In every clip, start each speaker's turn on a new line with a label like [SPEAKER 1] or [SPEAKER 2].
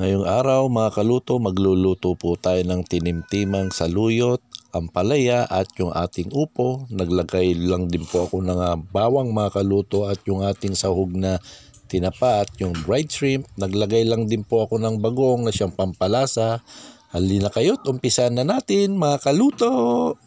[SPEAKER 1] Ngayong araw mga kaluto, magluluto po tayo ng tinimtimang saluyot, ampalaya at yung ating upo. Naglagay lang din po ako ng bawang mga kaluto at yung ating sahog na tinapa at yung dried shrimp. Naglagay lang din po ako ng bagong na siyang pampalasa. Halina kayo't umpisan na natin mga kaluto!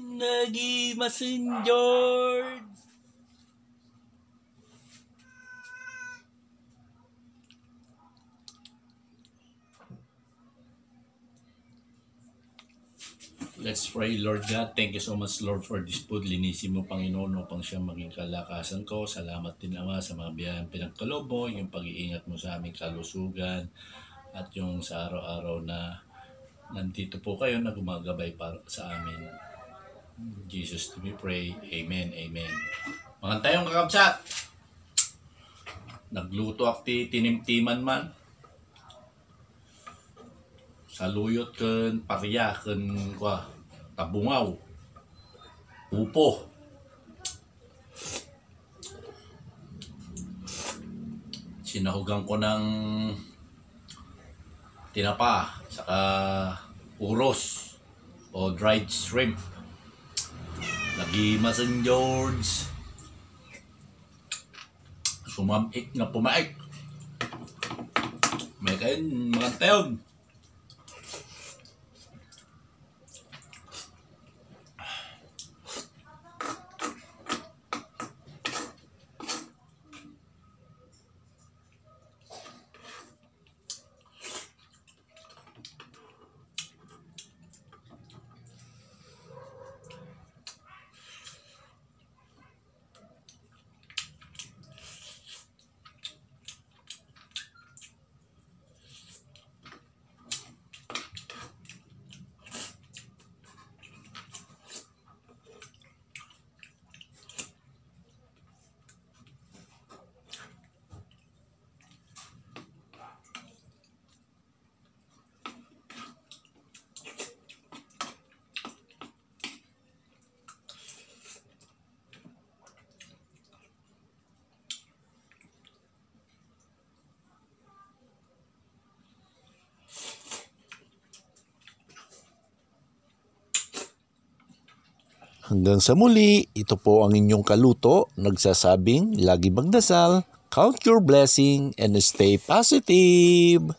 [SPEAKER 1] Nagimasin George!
[SPEAKER 2] Let's pray. Lord God, thank you so much, Lord, for this food. Linisin mo, Panginoon, upang siya maging kalakasan ko. Salamat din, Ama, sa mga biyayang pinagkaloob mo, yung pag-iingat mo sa aming kalusugan, at yung sa araw-araw na nandito po kayo na gumagabay para sa amin. Jesus, to be pray. Amen, amen. Mga tayong kakabsat, nagluto akti tinimtiman man. Saluyot ken parya ken tabungaw, upo. Sinahugan ko ng tinapa saka uros o dried shrimp. Nagimasan George. Sumamik na pumaik. May kain mga tayog.
[SPEAKER 1] Hanggang sa muli, ito po ang inyong kaluto, nagsasabing lagi magdasal, count your blessing, and stay positive!